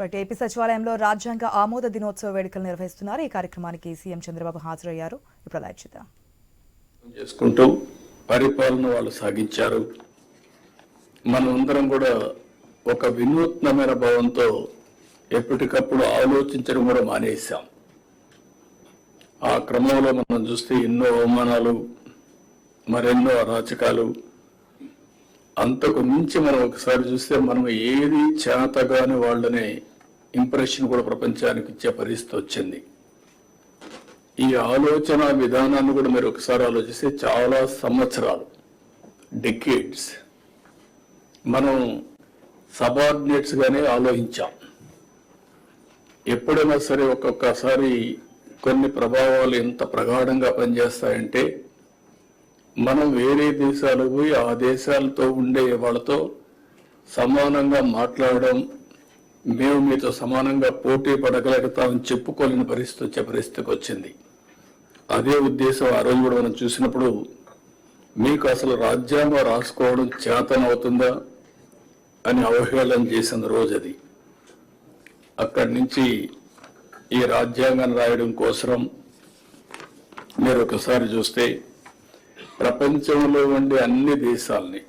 Right. AP సచివాలయంలో రాజ్యాంగ ఆమోద దినోత్సవ వేడుకలు నిర్వహిస్తున్నారు. ఈ కార్యక్రమానికి సీఎం చంద్రబాబు హాజరయ్యారు. ఇప్పుడు లైవ్ చూద్దాం. చేసుకుంటూ పరిపాలన వాళ్ళు సాగించారు. మనమందరం కూడా ఒక వినూత్నమైన భావంతో ఎప్పటికప్పుడు ఆలోచించడం కూడా మానేశాం. ఆ క్రమంలో మనం చూస్తే ఎన్నో అవమానాలు, మరెన్నో అరాచకాలు, అంతకు మించి మనం ఒకసారి చూస్తే మనం ఏది చేతగాని వాళ్ళనే ఇంప్రెషన్ కూడా ప్రపంచానికి ఇచ్చే పరిస్థితి వచ్చింది. ఈ ఆలోచన విధానాన్ని కూడా మీరు ఒకసారి ఆలోచిస్తే చాలా సంవత్సరాలు, డెకేడ్స్ మనం సబార్డినేట్స్ గానే ఆలోచించాం. ఎప్పుడైనా సరే ఒక్కొక్కసారి కొన్ని ప్రభావాలు ఎంత ప్రగాఢంగా పనిచేస్తాయంటే మనం వేరే దేశాలకు పోయి ఆ దేశాలతో ఉండే వాళ్ళతో సమానంగా మాట్లాడడం, మేము మీతో సమానంగా పోటీ పడగలుగుతామని చెప్పుకోలేని పరిస్థితి వచ్చే పరిస్థితికి వచ్చింది. అదే ఉద్దేశం ఆ రోజు కూడా మనం చూసినప్పుడు మీకు అసలు రాజ్యాంగం రాసుకోవడం చేతనవుతుందా అని అవహేళన చేసిన రోజు అది. అక్కడి నుంచి ఈ రాజ్యాంగాన్ని రాయడం కోసం మీరు ఒకసారి చూస్తే ప్రపంచంలో ఉండే అన్ని దేశాలని,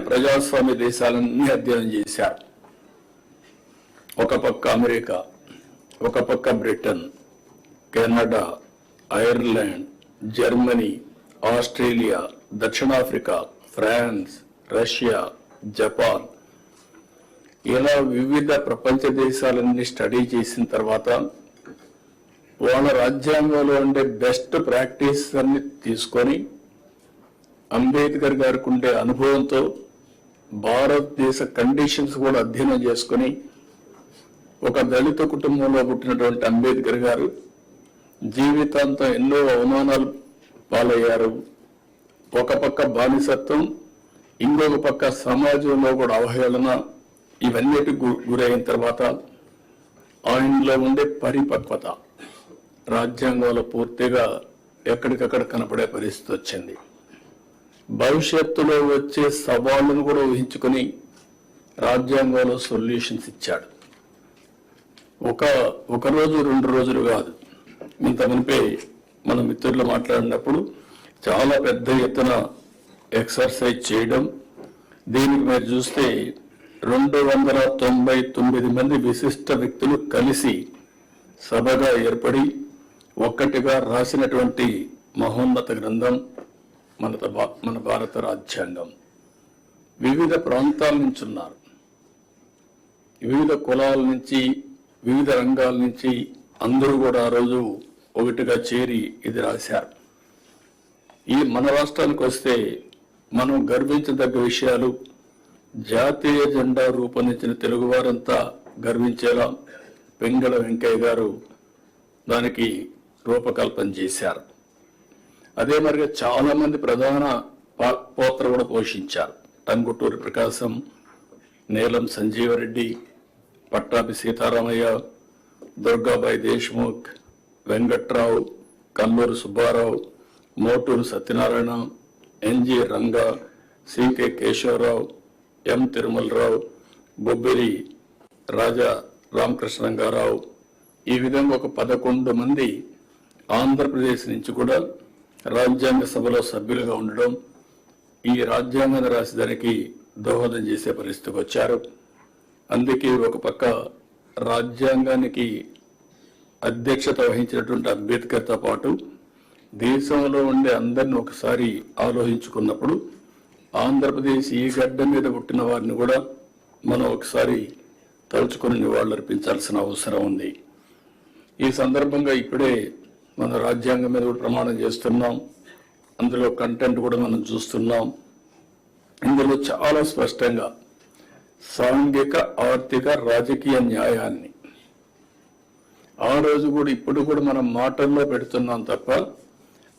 ప్రజాస్వామ్య దేశాలన్నీ అధ్యయనం చేశారు. ఒక పక్క అమెరికా, ఒక పక్క Britain, Canada, Ireland, Germany, Australia, దక్షిణాఫ్రికా, ఫ్రాన్స్, రష్యా, జపాన్, ఇలా వివిధ ప్రపంచ దేశాలన్నీ స్టడీ చేసిన తర్వాత వాళ్ళ రాజ్యాంగంలో ఉండే బెస్ట్ ప్రాక్టీస్ అన్ని తీసుకొని అంబేద్కర్ గారికి ఉండే అనుభవంతో భారతదేశ కండిషన్స్ కూడా అధ్యయనం చేసుకుని ఒక దళిత కుటుంబంలో పుట్టినటువంటి అంబేద్కర్ గారు జీవితాంతం ఎన్నో అవమానాలు పాలయ్యారు. ఒక పక్క బానిసత్వం, ఇంకొక పక్క సమాజంలో కూడా అవహేళన, ఇవన్నిటి గురైన తర్వాత ఆయనలో ఉండే పరిపక్వత రాజ్యాంగంలో పూర్తిగా ఎక్కడికక్కడ కనపడే పరిస్థితి వచ్చింది. భవిష్యత్తులో వచ్చే సవాళ్లను కూడా ఊహించుకుని రాజ్యాంగంలో సొల్యూషన్స్ ఇచ్చాడు. ఒక రోజు 2 రోజులు కాదు. ఇంత మునిపే మన మిత్రులు మాట్లాడినప్పుడు చాలా పెద్ద ఎత్తున ఎక్సర్సైజ్ చేయడం, దీనికి మీరు చూస్తే 299 మంది విశిష్ట వ్యక్తులు కలిసి సభగా ఏర్పడి ఒక్కటిగా రాసినటువంటి మహోన్నత గ్రంథం మన భారత రాజ్యాంగం. వివిధ ప్రాంతాల నుంచి ఉన్నారు, వివిధ కులాల నుంచి, వివిధ రంగాల నుంచి అందరూ కూడా ఆ రోజు ఒకటిగా చేరి ఇది రాశారు. ఈ మన రాష్ట్రానికి వస్తే మనం గర్వించదగ్గ విషయాలు, జాతీయ జెండా రూపొందించిన తెలుగువారంతా గర్వించేలా పెంగళ వెంకయ్య గారు దానికి రూపకల్పన చేశారు. అదే మరిగా చాలా మంది ప్రధాన పాత్ర కూడా పోషించారు. టంగుటూరి ప్రకాశం, నీలం సంజీవరెడ్డి, పట్టాభి సీతారామయ్య, దుర్గాబాయి దేశ్ముఖ్, వెంకట్రావు, కల్లూరు సుబ్బారావు, మోటూరు సత్యనారాయణ, ఎన్జి రంగా, సికే కేశవరావు, ఎం తిరుమలరావు, బొబ్బిలి రాజా రామకృష్ణరంగారావు, ఈ విధంగా ఒక 11 మంది ఆంధ్రప్రదేశ్ నుంచి కూడా రాజ్యాంగ సభలో సభ్యులుగా ఉండడం, ఈ రాజ్యాంగాన్ని రాసేదానికి దోహదం చేసే పరిస్థితికి వచ్చారు. అందుకే ఒక పక్క రాజ్యాంగానికి అధ్యక్షత వహించినటువంటి అంబేద్కర్తో పాటు దేశంలో ఉండే అందరిని ఒకసారి ఆలోచించుకున్నప్పుడు ఆంధ్రప్రదేశ్ ఈ గడ్డ మీద పుట్టిన వారిని కూడా మనం ఒకసారి తలుచుకుని నివాళులర్పించాల్సిన అవసరం ఉంది. ఈ సందర్భంగా ఇప్పుడే మన రాజ్యాంగం మీద కూడా ప్రమాణం చేస్తున్నాం. అందులో కంటెంట్ కూడా మనం చూస్తున్నాం. ఇందులో చాలా స్పష్టంగా సాంఘిక, ఆర్థిక, రాజకీయ న్యాయాన్ని ఆ రోజు కూడా ఇప్పుడు కూడా మనం మాటల్లో పెడుతున్నాం తప్ప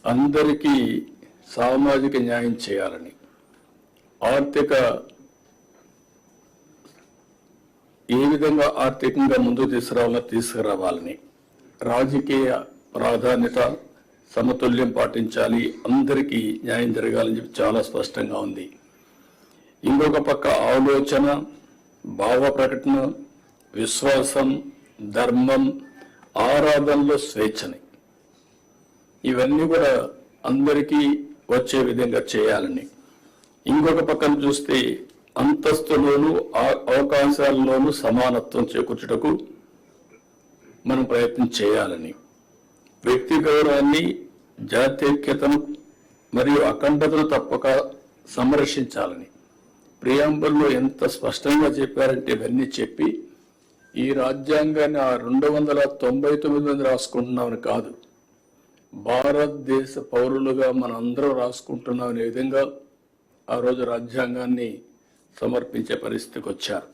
అందరికీ సామాజిక న్యాయం చేయాలని, ఆర్థిక ఏ విధంగా ఆర్థికంగా ముందుకు తీసుకురావాలని, రాజకీయ ప్రాధాన్యత, సమతుల్యం పాటించాలి, అందరికీ న్యాయం జరగాలని చెప్పి చాలా స్పష్టంగా ఉంది. ఇంకొక పక్క ఆలోచన, భావ ప్రకటన, విశ్వాసం, ధర్మం, ఆరాధనలో స్వేచ్ఛని, ఇవన్నీ కూడా అందరికీ వచ్చే విధంగా చేయాలని, ఇంకొక పక్కన చూస్తే అంతస్తులోను అవకాశాల్లోనూ సమానత్వం చేకూర్చుటకు మనం ప్రయత్నం చేయాలని, వ్యక్తి గౌరవాన్ని, జాతీయతను మరియు అఖండతను తప్పక సంరక్షించాలని ప్రియాంబుల్లో ఎంత స్పష్టంగా చెప్పారంటే ఇవన్నీ చెప్పి ఈ రాజ్యాంగాన్ని 299 మంది రాసుకుంటున్నామని కాదు, భారతదేశ పౌరులుగా మనందరం రాసుకుంటున్నామనే విధంగా ఆ రోజు రాజ్యాంగాన్ని సమర్పించే పరిస్థితికి వచ్చారు.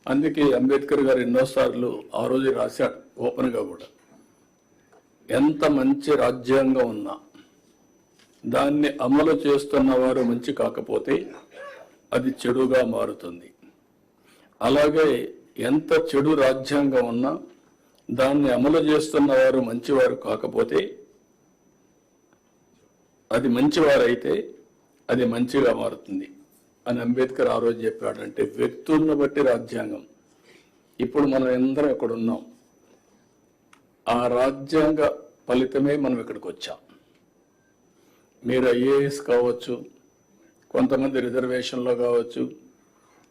అందుకే అంబేద్కర్ గారు ఎన్నోసార్లు ఆ రోజు రాశాడు ఓపెన్గా కూడా, ఎంత మంచి రాజ్యాంగం ఉన్నా దాన్ని అమలు చేస్తున్న వారు మంచి కాకపోతే అది చెడుగా మారుతుంది. అలాగే ఎంత చెడు రాజ్యాంగం ఉన్నా దాన్ని అమలు చేస్తున్న వారు మంచివారు కాకపోతే, అది మంచివారైతే అది మంచిగా మారుతుంది అని అంబేద్కర్ ఆ రోజు చెప్పాడు. అంటే వ్యక్తులను బట్టి రాజ్యాంగం. ఇప్పుడు మనం అందరం ఇక్కడ ఉన్నాం, ఆ రాజ్యాంగ ఫలితమే మనం ఇక్కడికి వచ్చాం. మీరు ఐఏఎస్ కావచ్చు, కొంతమంది రిజర్వేషన్లో కావచ్చు,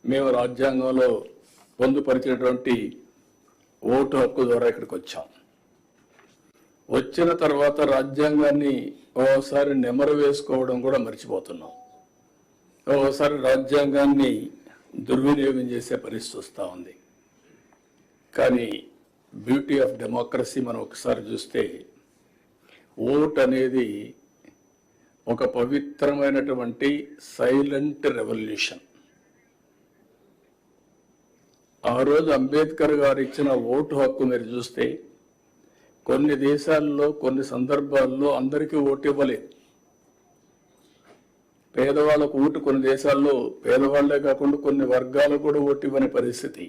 మేము రాజ్యాంగంలో పొందుపరిచినటువంటి ఓటు హక్కు ద్వారా ఇక్కడికి వచ్చాం. వచ్చిన తర్వాత రాజ్యాంగాన్ని ఓసారి నెమరు వేసుకోవడం కూడా మర్చిపోతున్నాం. ఓసారి రాజ్యాంగాన్ని దుర్వినియోగం చేసే పరిస్థితి వస్తూ ఉంది. కానీ బ్యూటీ ఆఫ్ డెమోక్రసీ మనం ఒకసారి చూస్తే, ఓట్ అనేది ఒక పవిత్రమైనటువంటి సైలెంట్ రెవల్యూషన్. ఆ రోజు అంబేద్కర్ గారు ఇచ్చిన ఓటు హక్కు మీరు చూస్తే కొన్ని దేశాల్లో కొన్ని సందర్భాల్లో అందరికీ ఓటు ఇవ్వలేదు. పేదవాళ్ళకు ఓటు కొన్ని దేశాల్లో, పేదవాళ్లే కాకుండా కొన్ని వర్గాలకు కూడా ఓటు ఇవ్వని పరిస్థితి.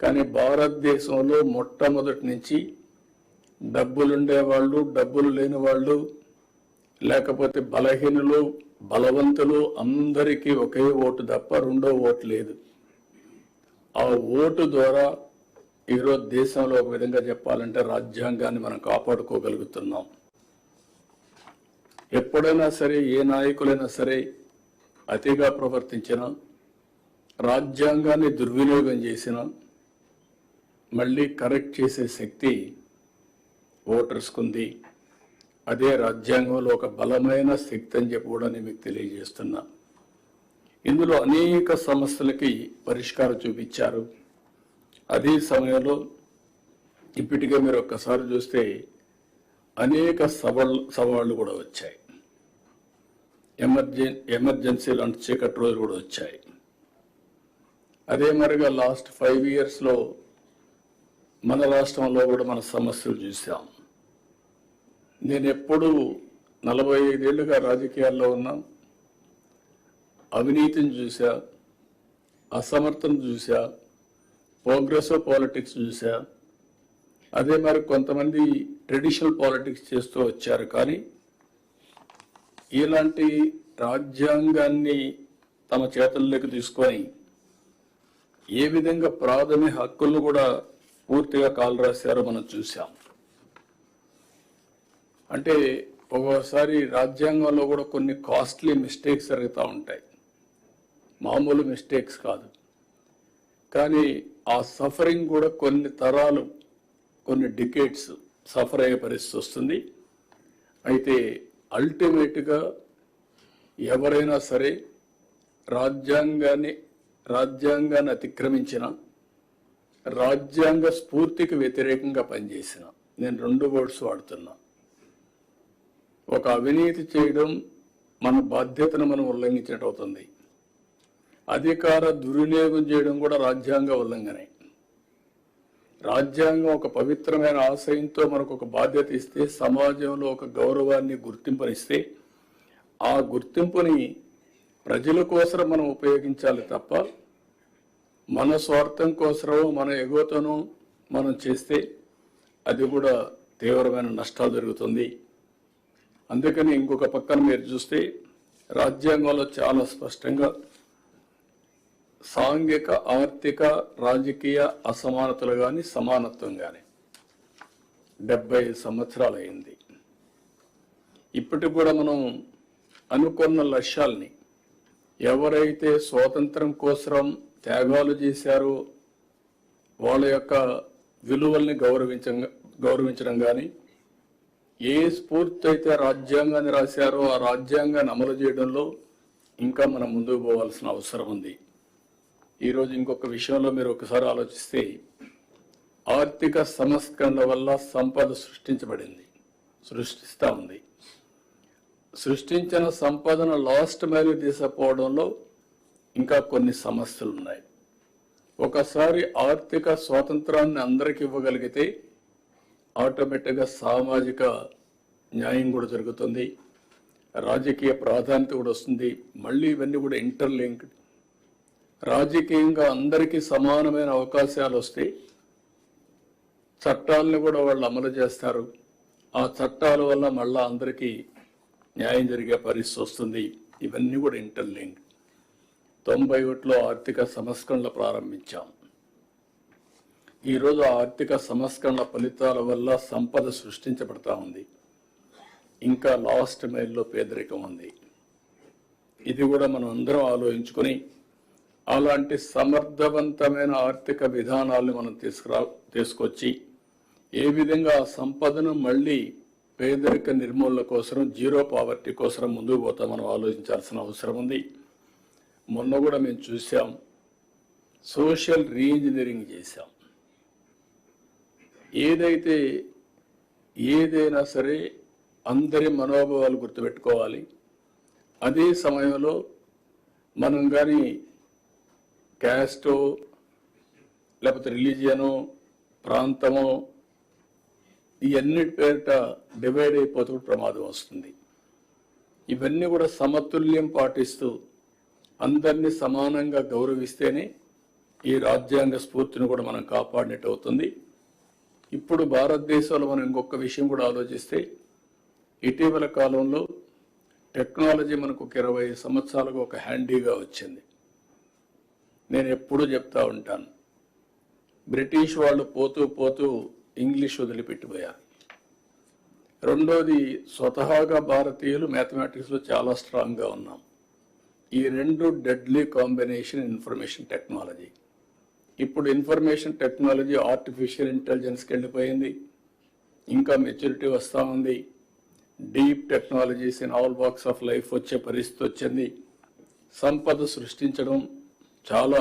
కానీ భారతదేశంలో మొట్టమొదటి నుంచి డబ్బులుండేవాళ్ళు, డబ్బులు లేని వాళ్ళు, లేకపోతే బలహీనులు, బలవంతులు అందరికీ ఒకే ఓటు తప్ప రెండో ఓటు లేదు. ఆ ఓటు ద్వారా ఈరోజు దేశంలో ఒక విధంగా చెప్పాలంటే రాజ్యాంగాన్ని మనం కాపాడుకోగలుగుతున్నాం. ఎప్పుడైనా సరే ఏ నాయకులైనా సరే అతిగా ప్రవర్తించినా, రాజ్యాంగాన్ని దుర్వినియోగం చేసినా మళ్ళీ కరెక్ట్ చేసే శక్తి ఓటర్స్కు ఉంది. అదే రాజ్యాంగంలో ఒక బలమైన శక్తి అని చెప్పి కూడా నేను మీకు తెలియజేస్తున్నా. ఇందులో అనేక సమస్యలకి పరిష్కారం చూపించారు. అదే సమయంలో ఇప్పటికే మీరు ఒక్కసారి చూస్తే అనేక సవాళ్ళు కూడా వచ్చాయి. ఎమర్జెన్సీ లాంటి చీకటి రోజులు కూడా వచ్చాయి. అదే మరిగా లాస్ట్ 5 yearsలో మన రాష్ట్రంలో కూడా మన సమస్యలు చూసాం. నేను ఎప్పుడూ 45 ఏళ్ళుగా రాజకీయాల్లో ఉన్నా, అవినీతిని చూసా, అసమర్థను చూసా, ప్రోగ్రెసివ్ పాలిటిక్స్ చూసా. అదే మరి కొంతమంది ట్రెడిషనల్ పాలిటిక్స్ చేస్తూ వచ్చారు. కానీ ఇలాంటి రాజ్యాంగాన్ని తమ చేతుల్లోకి తీసుకొని ఏ విధంగా ప్రాథమిక హక్కులను కూడా పూర్తిగా కాలు రాశారో మనం చూసాం. అంటే ఒక్కోసారి రాజ్యాంగంలో కూడా కొన్ని కాస్ట్లీ మిస్టేక్స్ జరుగుతూ ఉంటాయి, మామూలు మిస్టేక్స్ కాదు. కానీ ఆ సఫరింగ్ కూడా కొన్ని తరాలు, కొన్ని డికేట్స్ సఫర్ అయ్యే పరిస్థితి వస్తుంది. అయితే అల్టిమేట్గా ఎవరైనా సరే రాజ్యాంగాన్ని అతిక్రమించిన, రాజ్యాంగ స్ఫూర్తికి వ్యతిరేకంగా పనిచేసిన, నేను 2 words వాడుతున్నా. ఒక అవినీతి చేయడం మన బాధ్యతను మనం ఉల్లంఘించినట్టు అవుతుంది. అధికార దుర్వినియోగం చేయడం కూడా రాజ్యాంగ ఉల్లంఘనే. రాజ్యాంగం ఒక పవిత్రమైన ఆశయంతో మనకు ఒక బాధ్యత ఇస్తే, సమాజంలో ఒక గౌరవాన్ని, గుర్తింపునిస్తే, ఆ గుర్తింపుని ప్రజల కోసం మనం ఉపయోగించాలి తప్ప మన స్వార్థం కోసమో మన ఎగోతోనో మనం చేస్తే అది కూడా తీవ్రమైన నష్టాలు జరుగుతుంది. అందుకని ఇంకొక పక్కన మీరు చూస్తే రాజ్యాంగంలో చాలా స్పష్టంగా సాంఘిక ఆర్థిక రాజకీయ అసమానతలు కానీ సమానత్వం కానీ 75 సంవత్సరాలు అయింది. ఇప్పటికి కూడా మనం అనుకున్న లక్ష్యాల్ని ఎవరైతే స్వాతంత్రం కోసం త్యాగాలు చేశారో వాళ్ళ యొక్క విలువల్ని గౌరవించడం కానీ, ఏ స్ఫూర్తి అయితే రాజ్యాంగాన్ని రాశారో ఆ రాజ్యాంగాన్ని అమలు చేయడంలో ఇంకా మనం ముందుకు పోవాల్సిన అవసరం ఉంది. ఈరోజు ఇంకొక విషయంలో మీరు ఒకసారి ఆలోచిస్తే, ఆర్థిక సంస్కరణ వల్ల సంపద సృష్టిస్తూ ఉంది. సృష్టించిన సంపదను లాస్ట్ మైల్ తీసుకుపోవడంలో ఇంకా కొన్ని సమస్యలు ఉన్నాయి. ఒకసారి ఆర్థిక స్వాతంత్రాన్ని అందరికి ఇవ్వగలిగితే ఆటోమేటిక్గా సామాజిక న్యాయం కూడా జరుగుతుంది, రాజకీయ ప్రాధాన్యత కూడా వస్తుంది. మళ్ళీ ఇవన్నీ కూడా ఇంటర్లింక్డ్. రాజకీయంగా అందరికీ సమానమైన అవకాశాలు వస్తే చట్టాలను కూడా వాళ్ళు అమలు చేస్తారు. ఆ చట్టాల వల్ల మళ్ళా అందరికీ న్యాయం జరిగే పరిస్థితి వస్తుంది. ఇవన్నీ కూడా ఇంటర్లింక్డ్. 91లో ఆర్థిక సంస్కరణలు ప్రారంభించాం. ఈరోజు ఆర్థిక సంస్కరణల ఫలితాల వల్ల సంపద సృష్టించబడతా ఉంది. ఇంకా లాస్ట్ మైల్లో పేదరికం ఉంది. ఇది కూడా మనం అందరం ఆలోచించుకొని అలాంటి సమర్థవంతమైన ఆర్థిక విధానాలను మనం తీసుకొచ్చి ఏ విధంగా ఆ సంపదను మళ్ళీ పేదరిక నిర్మూలన కోసం, జీరో పావర్టీ కోసం ముందుకు పోతా మనం ఆలోచించాల్సిన అవసరం ఉంది. మొన్న కూడా మేము చూసాం, సోషల్ రీఇంజనీరింగ్ చేశాం. ఏదైనా సరే అందరి మనోభావాలు గుర్తుపెట్టుకోవాలి. అదే సమయంలో మనం కానీ క్యాస్టో లేకపోతే రిలీజియనో ప్రాంతమో ఇవన్నిటి పేరిట డివైడ్ అయిపోతూ ప్రమాదం వస్తుంది. ఇవన్నీ కూడా సమతుల్యం పాటిస్తూ అందరినీ సమానంగా గౌరవిస్తేనే ఈ రాజ్యాంగ స్ఫూర్తిని కూడా మనం కాపాడినట్టు అవుతుంది. ఇప్పుడు భారతదేశంలో మనం ఇంకొక విషయం కూడా ఆలోచిస్తే, ఇటీవల కాలంలో టెక్నాలజీ మనకు ఒక 20 సంవత్సరాలుగా ఒక హ్యాండీగా వచ్చింది. నేను ఎప్పుడూ చెప్తా ఉంటాను, బ్రిటిష్ వాళ్ళు పోతూ ఇంగ్లీష్ వదిలిపెట్టిపోయారు. రెండోది, స్వతహాగా భారతీయులు మ్యాథమెటిక్స్లో చాలా స్ట్రాంగ్గా ఉన్నాం. ఈ రెండు డెడ్లీ కాంబినేషన్ ఇన్ఫర్మేషన్ టెక్నాలజీ. ఇప్పుడు ఇన్ఫర్మేషన్ టెక్నాలజీ ఆర్టిఫిషియల్ ఇంటెలిజెన్స్కి వెళ్ళిపోయింది. ఇంకా మెచ్యూరిటీ వస్తూ ఉంది. Deep technologies in all walks of life వచ్చే పరిస్థితి వచ్చింది. సంపద సృష్టించడం చాలా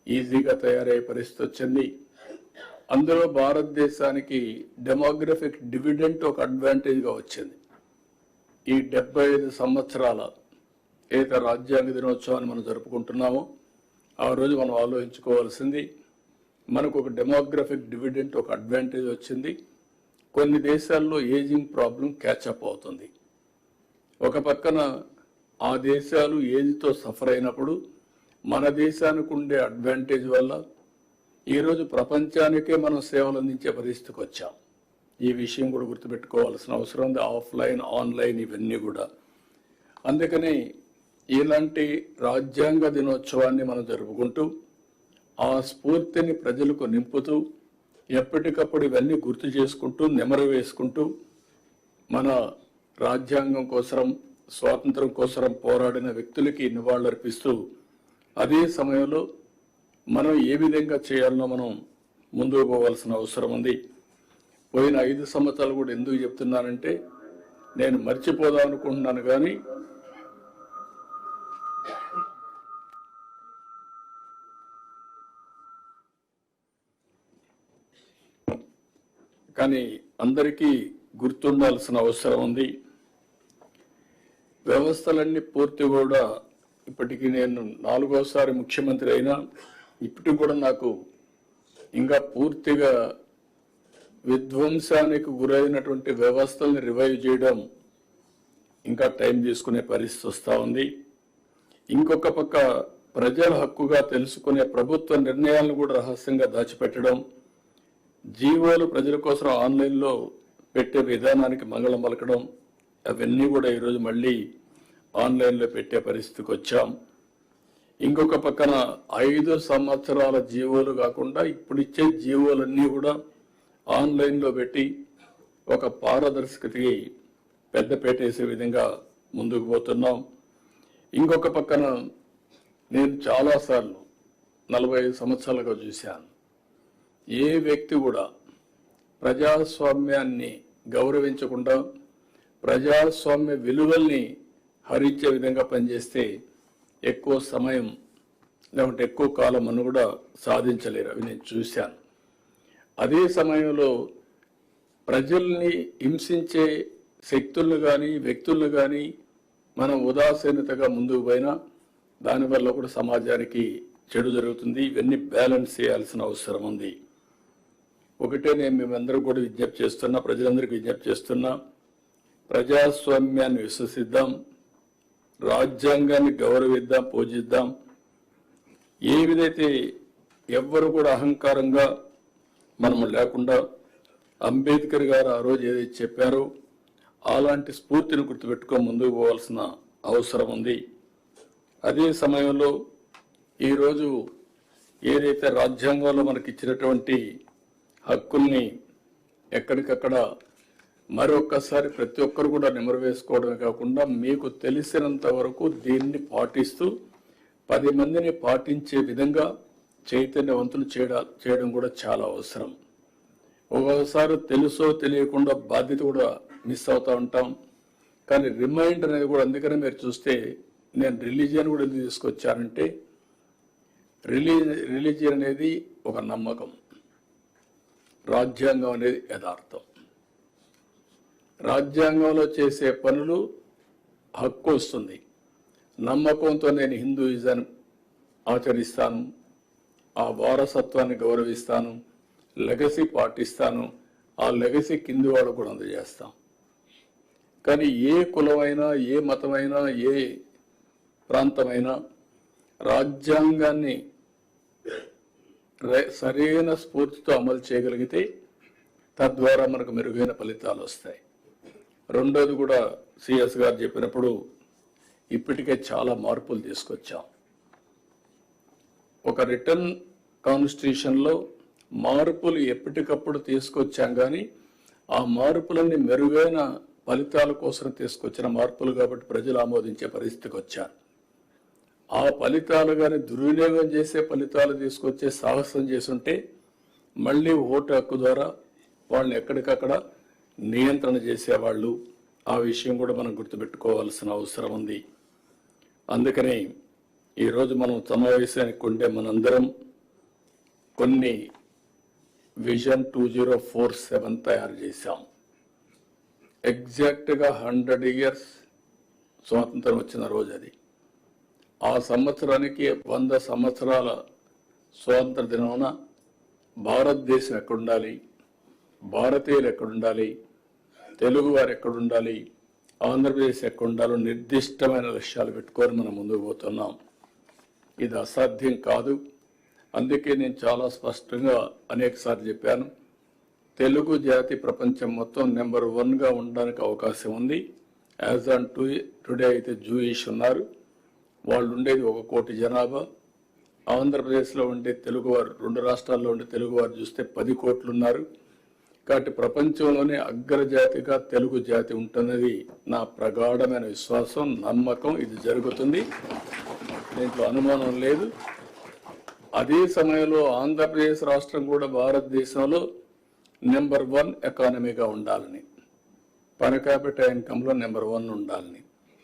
ఈజీగా తయారయ్యే పరిస్థితి వచ్చింది. అందులో భారతదేశానికి డెమోగ్రఫిక్ డివిడెంట్ ఒక అడ్వాంటేజ్గా వచ్చింది. ఈ 75 సంవత్సరాల ఏదైతే రాజ్యాంగ దినోత్సవాన్ని మనం జరుపుకుంటున్నామో ఆ రోజు మనం ఆలోచించుకోవాల్సింది, మనకు ఒక డెమోగ్రఫిక్ డివిడెంట్ ఒక అడ్వాంటేజ్ వచ్చింది. కొన్ని దేశాల్లో ఏజింగ్ ప్రాబ్లం క్యాచప్ అవుతుంది. ఒక పక్కన ఆ దేశాలు ఏజ్తో సఫర్ అయినప్పుడు మన దేశానికి ఉండే అడ్వాంటేజ్ వల్ల ఈరోజు ప్రపంచానికే మనం సేవలు అందించే పరిస్థితికి వచ్చాం. ఈ విషయం కూడా గుర్తుపెట్టుకోవాల్సిన అవసరం ఉంది. ఆఫ్లైన్, ఆన్లైన్ ఇవన్నీ కూడా. అందుకని ఇలాంటి రాజ్యాంగ దినోత్సవాన్ని మనం జరుపుకుంటూ ఆ స్ఫూర్తిని ప్రజలకు నింపుతూ ఎప్పటికప్పుడు ఇవన్నీ గుర్తు చేసుకుంటూ నెమరు వేసుకుంటూ మన రాజ్యాంగం కోసం, స్వాతంత్రం కోసం పోరాడిన వ్యక్తులకి నివాళులర్పిస్తూ అదే సమయంలో మనం ఏ విధంగా చేయాలనో మనం ముందుకు పోవాల్సిన అవసరం ఉంది. పోయిన 5 సంవత్సరాలు కూడా ఎందుకు చెప్తున్నానంటే, నేను మర్చిపోదాం అనుకుంటున్నాను కానీ అందరికీ గుర్తుండాల్సిన అవసరం ఉంది. వ్యవస్థలన్నీ పూర్తి కూడా ఇప్పటికీ నేను 4వసారి ముఖ్యమంత్రి అయినా ఇప్పటికి కూడా నాకు ఇంకా పూర్తిగా విధ్వంసానికి గురైనటువంటి వ్యవస్థల్ని రివైవ్ చేయడం ఇంకా టైం తీసుకునే పరిస్థితి వస్తూ ఉంది. ఇంకొక పక్క ప్రజల హక్కుగా తెలుసుకునే ప్రభుత్వ నిర్ణయాలను కూడా రహస్యంగా దాచిపెట్టడం, జీవోలు ప్రజల కోసం ఆన్లైన్లో పెట్టే విధానానికి మంగళం పలకడం, అవన్నీ కూడా ఈరోజు మళ్ళీ ఆన్లైన్లో పెట్టే పరిస్థితికి వచ్చాం. ఇంకొక పక్కన 5 సంవత్సరాల జీవోలు కాకుండా ఇప్పుడు ఇచ్చే జీవోలన్నీ కూడా ఆన్లైన్లో పెట్టి ఒక పారదర్శకతకి పెద్దపేట వేసే విధంగా ముందుకు పోతున్నాం. ఇంకొక పక్కన నేను చాలాసార్లు 45 సంవత్సరాలుగా చూశాను, ఏ వ్యక్తి కూడా ప్రజాస్వామ్యాన్ని గౌరవించకుండా ప్రజాస్వామ్య విలువల్ని హరించే విధంగా పనిచేస్తే ఎక్కువ సమయం లేకుంటే ఎక్కువ కాలం అని కూడా సాధించలేరు. అవి నేను చూశాను. అదే సమయంలో ప్రజల్ని హింసించే శక్తులను కానీ వ్యక్తులను కానీ మనం ఉదాసీనతగా ముందుకు పోయినా దానివల్ల కూడా సమాజానికి చెడు జరుగుతుంది. ఇవన్నీ బ్యాలెన్స్ చేయాల్సిన అవసరం ఉంది. ఒకటే నేను మేమందరూ కూడా విజ్ఞప్తి చేస్తున్నా, ప్రజలందరికీ విజ్ఞప్తి చేస్తున్నా, ప్రజాస్వామ్యాన్ని విశ్వసిద్దాం, రాజ్యాంగాన్ని గౌరవిద్దాం, పూజిద్దాం. ఏ విధైతే ఎవ్వరు కూడా అహంకారంగా మనము లేకుండా అంబేద్కర్ గారు ఆ రోజు ఏదైతే చెప్పారో అలాంటి స్ఫూర్తిని గుర్తుపెట్టుకొని ముందుకు పోవాల్సిన అవసరం ఉంది. అదే సమయంలో ఈరోజు ఏదైతే రాజ్యాంగంలో మనకి ఇచ్చినటువంటి హక్కుల్ని ఎక్కడికక్కడ మరొక్కసారి ప్రతి ఒక్కరు కూడా నెమరు వేసుకోవడమే కాకుండా మీకు తెలిసినంత వరకు దీన్ని పాటిస్తూ 10 మందిని పాటించే విధంగా చైతన్యవంతులు చేయడం కూడా చాలా అవసరం. ఒక్కొక్కసారి తెలుసో తెలియకుండా బాధ్యత కూడా మిస్ అవుతూ ఉంటాం. కానీ రిమైండ్ అనేది కూడా, అందుకనే మీరు చూస్తే నేను రిలీజియన్ కూడా ఎందుకు తీసుకొచ్చానంటే రిలీజియన్ అనేది ఒక నమ్మకం, రాజ్యాంగం అనేది యథార్థం. రాజ్యాంగంలో చేసే పనులు హక్కు వస్తుంది. నమ్మకంతో నేను హిందూయిజం ఆచరిస్తాను, ఆ వారసత్వాన్ని గౌరవిస్తాను, లెగసీ పాటిస్తాను, ఆ లెగసీ కింది వాళ్ళు కూడా అందజేస్తాం. కానీ ఏ కులమైనా, ఏ మతమైనా, ఏ ప్రాంతమైనా రాజ్యాంగాన్ని సరైన స్ఫూర్తితో అమలు చేయగలిగితే తద్వారా మనకు మెరుగైన ఫలితాలు వస్తాయి. రెండోది కూడా సిఎస్ గారు చెప్పినప్పుడు ఇప్పటికే చాలా మార్పులు తీసుకొచ్చాం. ఒక రిటర్న్ కాన్స్టిట్యూషన్లో మార్పులు ఎప్పటికప్పుడు తీసుకొచ్చాం, కానీ ఆ మార్పులన్నీ మెరుగైన ఫలితాల కోసం తీసుకొచ్చిన మార్పులు కాబట్టి ప్రజలు ఆమోదించే పరిస్థితికి వచ్చారు. ఆ ఫలితాలు కానీ దుర్వినియోగం చేసే ఫలితాలు తీసుకొచ్చే సాహసం చేసుంటే మళ్ళీ ఓటు హక్కు ద్వారా వాళ్ళని ఎక్కడికక్కడ నియంత్రణ చేసేవాళ్ళు. ఆ విషయం కూడా మనం గుర్తుపెట్టుకోవాల్సిన అవసరం ఉంది. అందుకని ఈరోజు మనం సమావేశానికి ఉండే మనందరం కొన్ని విజన్ 2047 తయారు చేశాం. ఎగ్జాక్ట్గా 100 years స్వాతంత్రం వచ్చిన రోజు అది. ఆ సంవత్సరానికి 100 సంవత్సరాల స్వాతంత్ర దినమున భారతదేశం ఎక్కడుండాలి, భారతీయులు ఎక్కడుండాలి, తెలుగు వారు ఎక్కడుండాలి, ఆంధ్రప్రదేశ్ ఎక్కడుండాలో నిర్దిష్టమైన లక్ష్యాలు పెట్టుకొని మనం ముందుకు పోతున్నాం. ఇది అసాధ్యం కాదు. అందుకే నేను చాలా స్పష్టంగా అనేకసార్లు చెప్పాను, తెలుగు జాతి ప్రపంచం మొత్తం నెంబర్ 1గా ఉండడానికి అవకాశం ఉంది. యాజ్ ఆన్ టుడే అయితే జూయిష్ ఉన్నారు, వాళ్ళు ఉండేది 1 కోటి జనాభా. ఆంధ్రప్రదేశ్లో ఉండే తెలుగువారు, 2 రాష్ట్రాల్లో ఉండే తెలుగువారు చూస్తే 10 కోట్లు ఉన్నారు. కాబట్టి ప్రపంచంలోనే అగ్రజాతిగా తెలుగు జాతి ఉంటున్నది నా ప్రగాఢమైన విశ్వాసం, నమ్మకం. ఇది జరుగుతుంది, దీంట్లో అనుమానం లేదు. అదే సమయంలో ఆంధ్రప్రదేశ్ రాష్ట్రం కూడా భారతదేశంలో నెంబర్ 1 ఎకానమీగా ఉండాలని, పర్ క్యాపిటల్ ఇన్కంలో నెంబర్ 1 ఉండాలని,